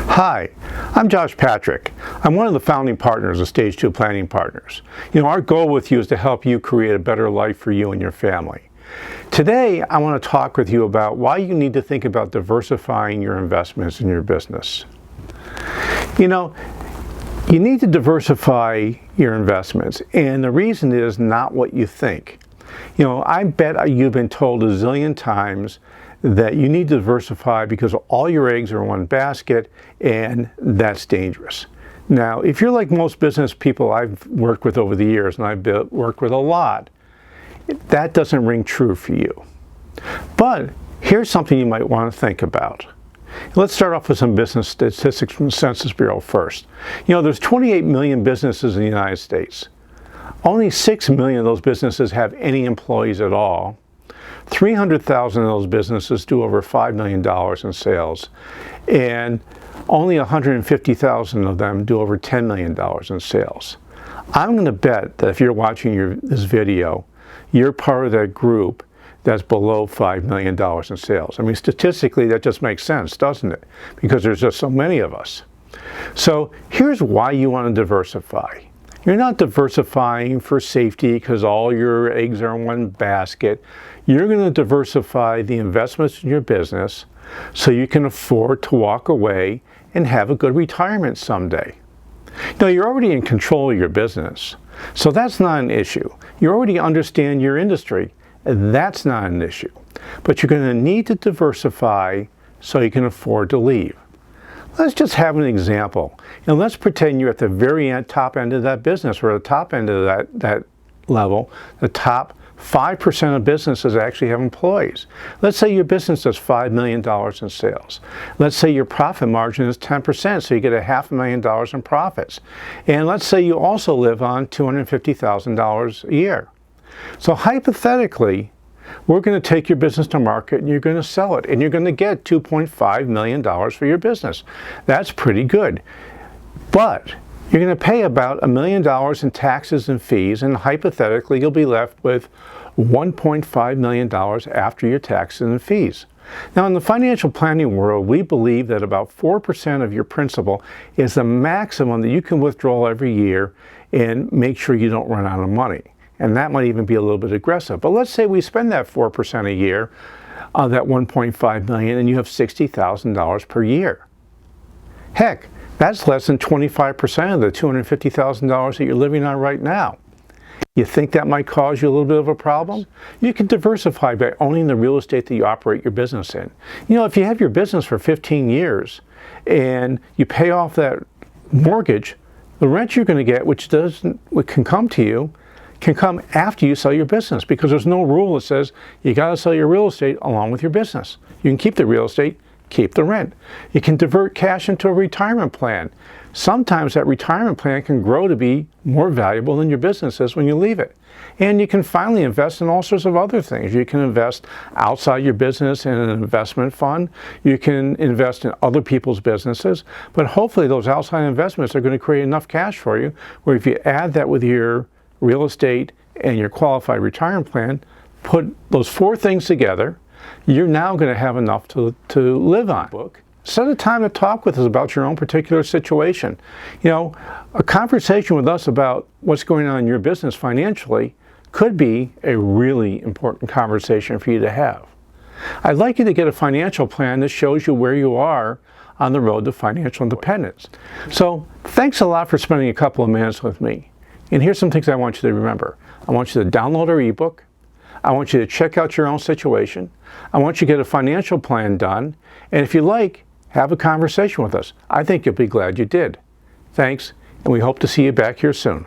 Hi, I'm Josh Patrick. I'm one of the founding partners of Stage 2 Planning Partners. Our goal with you is to help you create a better life for you and your family. Today, I want to talk with you about why you need to think about diversifying your investments in your business. You need to diversify your investments, and the reason is not what you think. I bet you've been told a zillion times that you need to diversify because all your eggs are in one basket, and that's dangerous. Now, if you're like most business people I've worked with over the years, and I've worked with a lot, that doesn't ring true for you. But here's something you might want to think about. Let's start off with some business statistics from the Census Bureau first. There's 28 million businesses in the United States. Only 6 million of those businesses have any employees at all. 300,000 of those businesses do over $5 million in sales, and only 150,000 of them do over $10 million in sales. I'm going to bet that if you're watching this video, you're part of that group that's below $5 million in sales. I mean, statistically, that just makes sense, doesn't it? Because there's just so many of us. So here's why you want to diversify. You're not diversifying for safety because all your eggs are in one basket. You're going to diversify the investments in your business so you can afford to walk away and have a good retirement someday. You're already in control of your business, so that's not an issue. You already understand your industry. That's not an issue. But you're going to need to diversify so you can afford to leave. Let's just have an example. Let's pretend you're at the very top end of that business, or the top end of that level. The top 5% of businesses actually have employees. Let's say your business does $5 million in sales. Let's say your profit margin is 10%, so you get $500,000 in profits. And let's say you also live on $250,000 a year. So hypothetically, we're going to take your business to market and you're going to sell it, and you're going to get $2.5 million for your business. That's pretty good. But you're going to pay about $1 million in taxes and fees, and hypothetically you'll be left with $1.5 million after your taxes and fees. Now, in the financial planning world, we believe that about 4% of your principal is the maximum that you can withdraw every year and make sure you don't run out of money. And that might even be a little bit aggressive. But let's say we spend that 4% a year, that $1.5 million, and you have $60,000 per year. Heck, that's less than 25% of the $250,000 that you're living on right now. You think that might cause you a little bit of a problem? You can diversify by owning the real estate that you operate your business in. If you have your business for 15 years and you pay off that mortgage, the rent you're going to get, which can come to you, can come after you sell your business, because there's no rule that says you got to sell your real estate along with your business. You can keep the real estate, keep the rent. You can divert cash into a retirement plan. Sometimes that retirement plan can grow to be more valuable than your business is when you leave it. And you can finally invest in all sorts of other things. You can invest outside your business in an investment fund. You can invest in other people's businesses. But hopefully those outside investments are going to create enough cash for you where if you add that with your real estate and your qualified retirement plan, put those 4 things together, you're now going to have enough to live on. Set a time to talk with us about your own particular situation. A conversation with us about what's going on in your business financially could be a really important conversation for you to have. I'd like you to get a financial plan that shows you where you are on the road to financial independence. So thanks a lot for spending a couple of minutes with me. And here's some things I want you to remember. I want you to download our ebook. I want you to check out your own situation. I want you to get a financial plan done. And if you like, have a conversation with us. I think you'll be glad you did. Thanks, and we hope to see you back here soon.